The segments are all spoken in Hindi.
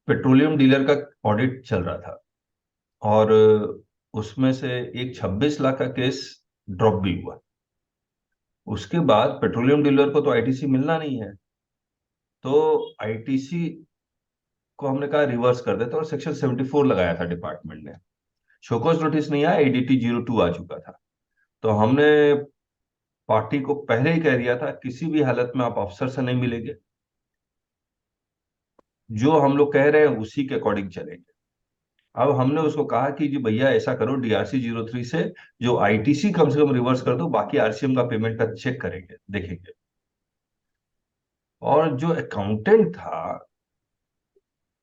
पेट्रोलियम डीलर का ऑडिट चल रहा था, और उसमें से एक 26 लाख का केस ड्रॉप भी हुआ। उसके बाद पेट्रोलियम डीलर को तो आईटीसी मिलना नहीं है, तो आईटीसी को हमने कहा रिवर्स कर देते, और सेक्शन 74 लगाया था डिपार्टमेंट ने। शोकॉज नोटिस नहीं आया, एडीटी 02 आ चुका था। तो हमने पार्टी को पहले ही कह दिया था, किसी भी हालत में आप अफसर से नहीं मिलेंगे, जो हम लोग कह रहे हैं उसी के अकॉर्डिंग चलेंगे। अब हमने उसको कहा कि जी भैया ऐसा करो, डीआरसी 03 से जो आईटीसी कम से कम रिवर्स कर दो, बाकी आरसीएम का पेमेंट का चेक करेंगे, देखेंगे। और जो अकाउंटेंट था,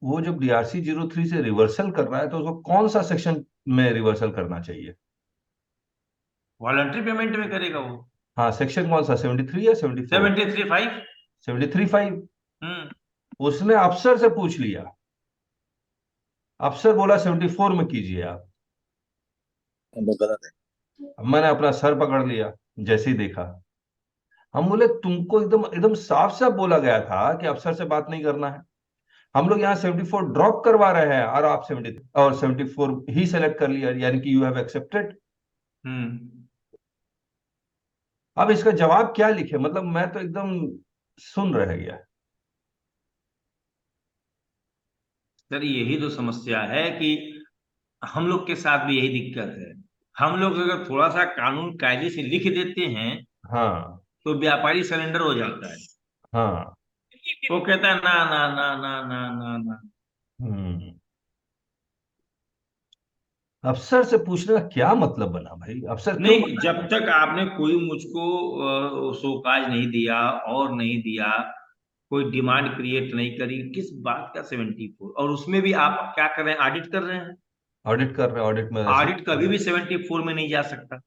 वो जब डीआरसी 03 से रिवर्सल कर रहा है, तो उसको कौन सा सेक्शन में रिवर्सल करना चाहिए? वॉलंटरी पेमेंट में करेगा वो। हाँ, सेक्शन कौन सा, 73 या 74? 73(5). 73(5). हम्म। उसने अफसर से पूछ लिया, अफसर बोला 74 में कीजिए आप। हम लोग गलत है। अब मैंने अपना सर पकड़ लिया जैसे ही देखा। हम बोले तुमको एकदम एकदम साफ साफ बोला गया था कि अफसर से बात नहीं करना है। हम लोग यहाँ 74 ड्रॉप करवा रहे हैं, और आप 70 और 74 ही सेलेक्ट कर लिया, यानी कि यू हैव एक्सेप्टेड। हम्म। अब इसका जवाब क्या लिखे, मतलब मैं तो एकदम सुन रह गया। सर यही तो समस्या है कि हम लोग के साथ भी यही दिक्कत है। हम लोग अगर थोड़ा सा कानून कायदे से लिख देते हैं हाँ, तो व्यापारी सरेंडर हो जाता है। हाँ। वो कहता है ना ना ना ना ना ना ना। हम्म। अफसर से पूछने का क्या मतलब बना भाई? अफसर क्यों नहीं, बोलता जब है? तक आपने कोई मुझको शोकाज नहीं दिया और नहीं दिया, कोई डिमांड क्रिएट नहीं करी, किस बात का 74? और उसमें भी आप क्या कर रहे हैं, ऑडिट कर रहे हैं। ऑडिट कर रहे हैं, ऑडिट में ऐसे। ऑडिट कभी भी 74 में नहीं जा सकता,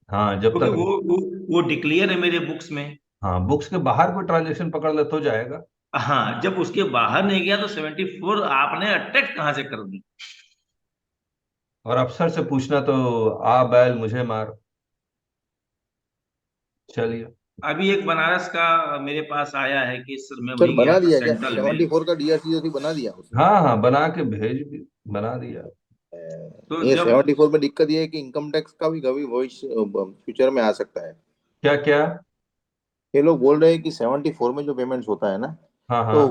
हाँ, जब क्योंकि तक। वो डिक्लेयर है मेरे बुक्स में। हाँ, बुक्स के बाहर कोई ट्रांजेक्शन पकड़ ले तो जाएगा। हाँ, जब उसके बाहर नहीं गया तो 74 आपने अटैक कहाँ से कर दी? और अफसर से पूछना तो आ बैल मुझे मार। चलिए। अभी एक बनारस का मेरे पास आया है कि सर मैं सर वही गया बना था दिया क्या सेंट्रल में। 74 का डीआरसी जो बना दिया उसने? हाँ, हाँ, बना के भेज भी, बना दिया। तो ये जब 74 में दिक्कत ये है कि इनकम टैक्स का भी कभी भविष्य फ्यूचर में आ सकता है। क्या क्या? ये लोग बोल रहे हैं कि 74 में जो पेमेंट्स होता है ना, हाँ, तो हाँ।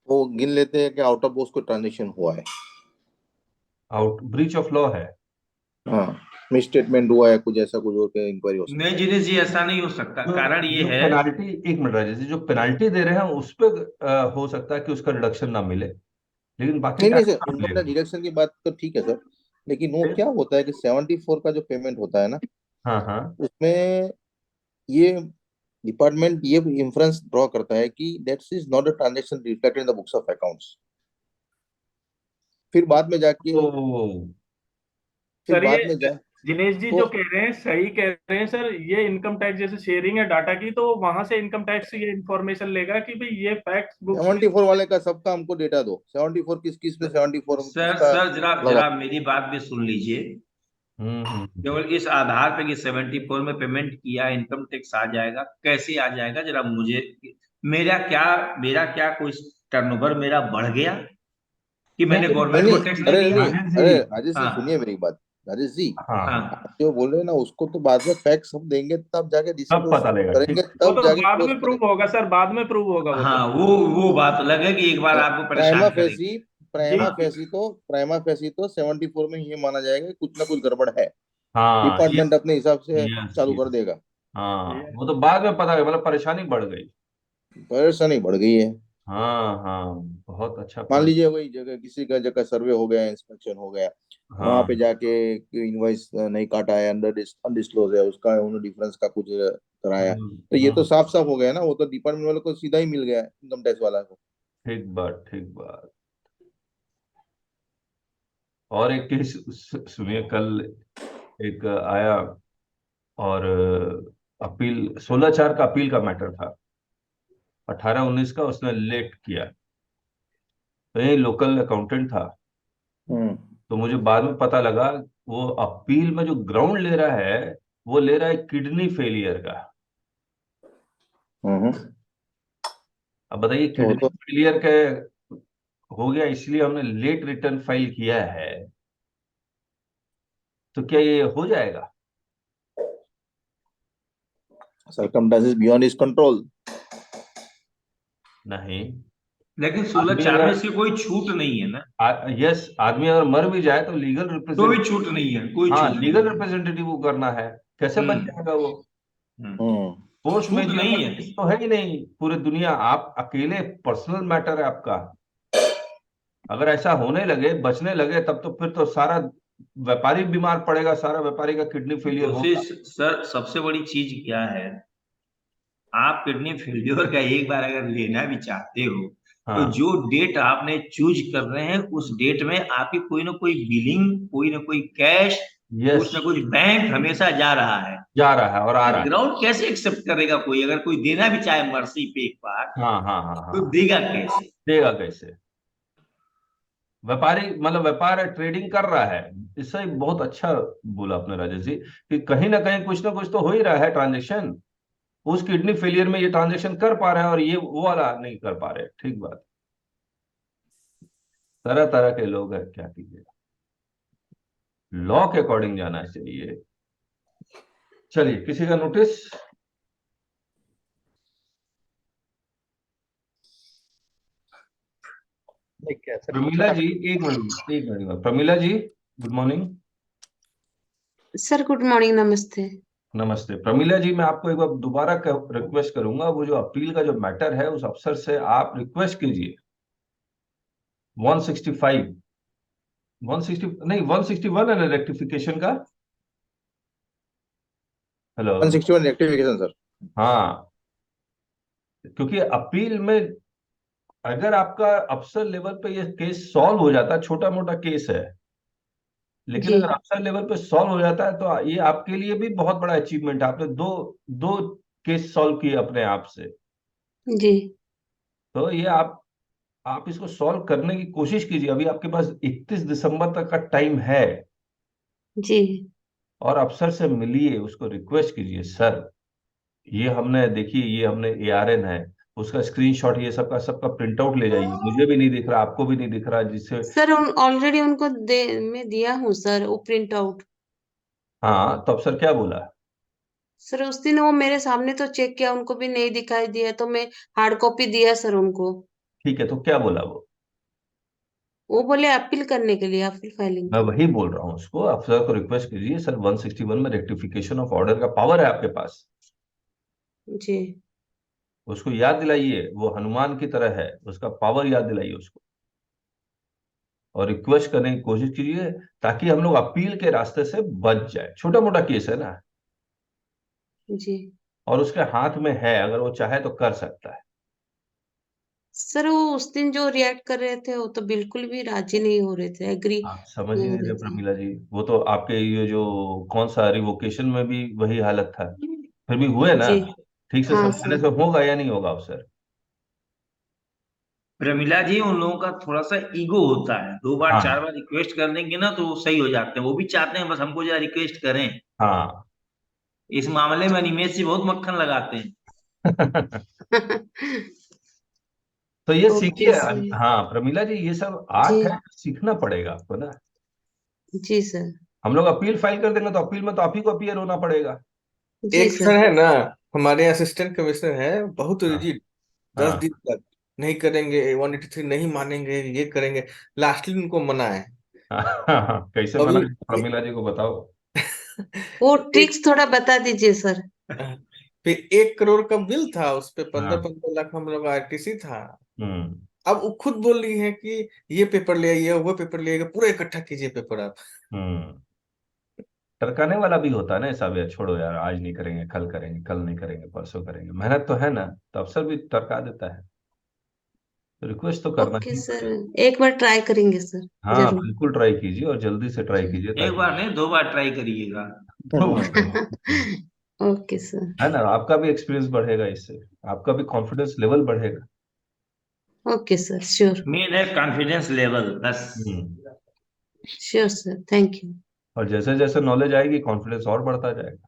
वो गिन लेते हैं कि आउट ऑफ उसको ट्रांजेक्शन हुआ है। आउट ब्रीच ऑफ लॉ है। हाँ, मिस स्टेटमेंट हुआ है कुछ ऐसा, कुछ और इंक्वायरी हो नहीं सकता है। जिनेश जी, ऐसा नहीं हो सकता। जो कारण ये जो है। पेनाल्टी, एक मिनट राजेश जी, जो पेनाल्टी दे रहे हैं उस पे हो सकता है कि उसका रिडक्शन ना मिले, लेकिन बाकी नहीं नहीं टैक्स सर, ना इनकम टैक्स मिलेगा। डिडक्शन की बात तो ठीक है सर, लेकिन वो फिर? क्या होता है कि 74 का जो पेमेंट होता है ना, हाँ, हाँ। उसमें ये डिपार्टमेंट ये इंफरेंस ड्रॉ करता है कि that is not a transaction reflected in the books of accounts. फिर बाद में जाके तो फिर सर ये बाद में जा जिनेश जी तो जो कह रहे हैं सही कह रहे हैं सर। ये इनकम टैक्स जैसे शेयरिंग है डाटा की, तो वहां से इनकम टैक्स ये इंफॉर्मेशन लेगा कि भाई ये फैक्ट्स बुक्स में। 74 वाले का सबका हमको डेटा दो, 74 किस किस पे 74 सर किसका सर जरा लगा। जरा मेरी बात भी सुन लीजिए। हम्म, केवल इस आधार पे कि 74 में पेमेंट किया इनकम टैक्स आ जाएगा, कैसे आ जाएगा जरा मुझे। मेरा क्या मेरा क्या कोई टर्नओवर मेरा बढ़ गया कि मैंने नहीं, नहीं गवर्नमेंट को नहीं, टैक्स नहीं अरे दिया? नहीं, राजेश जी। अरे राजेश जी सुनिए हाँ मेरी बात। राजेश जी, हाँ, आप हाँ। जो बोल रहे हैं ना उसको तो बाद में फैक्ट्स हम देंगे, तब जाके तब डिस्क्लोज पता लगेगा, करेंगे, ठीक। वो तब तो जाके बाद क्लोज में प्रूव करेंगे। होगा सर, बाद में प्रूव होगा वो तो। हाँ, वो बात अलग है कि एक बार आपको प्राइमा परेशान फेसी करेंगे। प्राइमा हाँ फेसी तो प्राइमा फेसी तो 74 में ये माना जाएगा कि कुछ ना कुछ गड़बड़ है। हाँ, ये। डिपार्टमेंट अपने हिसाब से यस, चालू कर यस। देगा। हाँ, ये वो तो बाद में पता लगा, मतलब परेशानी बढ़ गई। परेशानी बढ़ गई है। हाँ, हाँ। बहुत अच्छा मान पॉइंट। लीजिए वही जगह किसी का जगह सर्वे हो गया, इंस्पेक्शन हो गया, वहां हाँ, पे जाके इनवॉइस नहीं काटा है, अंडर अनडिस्क्लोज है उसका, उन्होंने डिफरेंस का कुछ कराया, हम्म, तो ये तो हम्म। साफ साफ हो गया ना, वो तो डिपार्टमेंट वालों को सीधा ही मिल गया इनकम टैक्स वाला को। ठीक बात, ठीक बात। और एक केस सुनिए, कल एक आया, और अपील 16/4 का अपील का मैटर था। 18/19 का उसने लेट किया। तो ये लोकल अकाउंटेंट था। हम्म तो मुझे बाद में पता लगा, वो अपील में जो ग्राउंड ले रहा है, वो ले रहा है किडनी फेलियर का। हम्म। अब बताइए, तो वो किडनी तो फेलियर के हो गया इसलिए हमने लेट रिटर्न फाइल किया है, तो क्या ये हो जाएगा? Circumstances beyond his control. नहीं। लेकिन 16(4) में इसकी कोई छूट नहीं है ना, यस, आदमी अगर मर भी जाए तो लीगल तो रिप्रेजेंट, भी छूट नहीं है, कोई हाँ छूट नहीं लीगल है। रिप्रेजेंटेटिव को करना है, कैसे बच हम्म जाएगा वो? हम्म। फोर्स छूट मेजर नहीं का है। केस तो है ही नहीं पूरे दुनिया, आप अकेले पर्सनल मैटर है आपका। अगर ऐसा होने लगे, बचने लगे, तब तो फिर तो सारा व्यापारी बीमार पड़ेगा, सारा व्यापारी का किडनी फेलियर दूसरी होगा। सर सबसे बड़ी चीज क्या है, आप किडनी फेल्योर का एक बार अगर लेना भी चाहते हो, तो हाँ। जो डेट आपने चूज कर रहे हैं उस डेट में आपकी कोई ना कोई बिलिंग, कोई ना कोई कैश, यस, कुछ ना कुछ बैंक हमेशा जा रहा है। जा रहा है और आ रहा है। ग्राउंड कैसे एक्सेप्ट करेगा कोई, अगर कोई देना भी चाहे मर्सी पे एक बार, हाँ हाँ हाँ तो हाँ। देगा कैसे? देगा कैसे? व्यापारी मतलब व्यापार है, ट्रेडिंग कर रहा है। इससे बहुत अच्छा बोला आपने राजेश जी, कि कहीं ना कुछ तो हो ही रहा है ट्रांजेक्शन। उस किडनी फेलियर में ये ट्रांजेक्शन कर पा रहे हैं और ये वो वाला नहीं कर पा रहे, ठीक बात। तरह तरह के लोग हैं, क्या कीजिएगा, लॉ के अकॉर्डिंग जाना चाहिए। चलिए, किसी का नोटिस? नहीं क्या सर, प्रमीला छोटा। जी, एक minute Pramila ji, good morning. Sir good morning, नमस्ते। नमस्ते प्रमीला जी, मैं आपको एक बार दोबारा रिक्वेस्ट करूंगा, वो जो अपील का जो मैटर है उस अफसर से आप रिक्वेस्ट कीजिए 165, 160 नहीं 161 है ना रेक्टिफिकेशन का? हेलो। 161 rectification sir. हाँ, क्योंकि अपील में अगर आपका अफसर लेवल पे ये केस सॉल्व हो जाता है, छोटा मोटा केस है, लेकिन जी अगर अफसर लेवल पे सॉल्व हो जाता है तो ये आपके लिए भी बहुत बड़ा अचीवमेंट है। आपने दो दो केस सॉल्व किए अपने आप से। जी तो ये आप इसको सॉल्व करने की कोशिश कीजिए, अभी आपके पास 31 दिसंबर तक का टाइम है। जी और अफसर से मिलिए, उसको रिक्वेस्ट कीजिए, सर ये हमने देखिए, ये हमने एआरएन है, उसका स्क्रीनशॉट, ये सबका सबका प्रिंट आउट ले जाइए, मुझे भी नहीं दिख रहा, आपको भी नहीं दिख रहा, जिससे। सर, उन ऑलरेडी उनको मैं दिया हूँ सर वो प्रिंट आउट। हाँ, तो अफसर क्या बोला? सर उस दिन वो मेरे सामने तो चेक किया, उनको भी नहीं दिखाई दिया, तो मैं हार्ड कॉपी दिया सर उनको। ठीक है, तो क्या बोला वो? वो बोले अपील करने के लिए, अपील फाइलिंग मैं के वही बोल रहा हूँ, उसको अफसर को रिक्वेस्ट कीजिए, सर 161 में रेक्टिफिकेशन ऑफ ऑर्डर का पावर है आपके पास, लिए। जी उसको याद दिलाइए, वो हनुमान की तरह है, उसका पावर याद दिलाइए उसको, और रिक्वेस्ट करने की कोशिश कीजिए, ताकि हम लोग अपील के रास्ते से बच जाए। छोटा मोटा केस है ना, जी। और उसके हाथ में है, अगर वो चाहे तो कर सकता है। सर वो उस दिन जो रिएक्ट कर रहे थे वो तो बिल्कुल भी राजी नहीं हो रहे थे, एग्री आप समझ ही नहीं हो नहीं रहे रहे थे। प्रमीला जी, वो तो आपके ये जो कौन सा रिवोकेशन में भी वही हालत था, फिर भी हुए ना, जी ठीक से हाँ समझाने सर। से होगा या नहीं होगा अफसर? प्रमिला जी, उन लोगों का थोड़ा सा ईगो होता है, दो बार हाँ चार बार रिक्वेस्ट कर देंगे ना तो वो सही हो जाते हैं, वो भी चाहते हैं बस हमको जरा रिक्वेस्ट करें। हाँ। इस मामले में अनिमेष जी बहुत मक्खन लगाते हैं। तो ये ओके सीखिए। सर। हाँ प्रमीला जी, ये सब जी आर्ट है, सीखना पड़ेगा आपको ना। जी सर। हम लोग अपील फाइल कर देंगे तो अपील में तो आप ही को अपीयर होना पड़ेगा। जी एक सर सर। है ना, हमारे असिस्टेंट कमिश्नर है, बहुत हाँ रिजिड। 10 दिन हाँ तक नहीं करेंगे, 183 नहीं मानेंगे, ये करेंगे। लास्टली उनको मना है। हाँ हाँ, हाँ। कैसे अभी मना प्रमीला जी को बताओ। वो एक ट्रिक्स थोड़ा बता दीजिए सर। फिर 1 करोड़ का बिल था, उस पे पंद्रह हाँ। पंद्रह लाख हम लोग आरटीसी था। हम्म। अब वो खुद बोल रही है कि ये पेपर ले आइए, वो पेपर ले आइए, पूरा इकट्ठा कीजिए पेपर आप। हम्म। टरकाने वाला भी होता है ना, सब यार छोड़ो यार, आज नहीं करेंगे, कल करेंगे, कल नहीं करेंगे, परसों करेंगे, मेहनत तो है ना, तो अफसर भी टरका देता है, तो रिक्वेस्ट तो करना ओके ही सर, पड़ेगा। एक बार ट्राई करेंगे सर। हाँ जरूर। बिल्कुल ट्राई कीजिए, और जल्दी से ट्राई जी। कीजिए, एक ताकि बार नहीं, 2 बार ट्राई करिएगा। तो हम्म, ओके सर। है ना, आपका भी एक्सपीरियंस बढ़ेगा इससे, आपका भी कॉन्फिडेंस लेवल बढ़ेगा। Okay sir, sure. मेन है कॉन्फिडेंस लेवल बस। Hmm. Sure sir, thank you. और जैसे जैसे नॉलेज आएगी, कॉन्फिडेंस और बढ़ता जाएगा।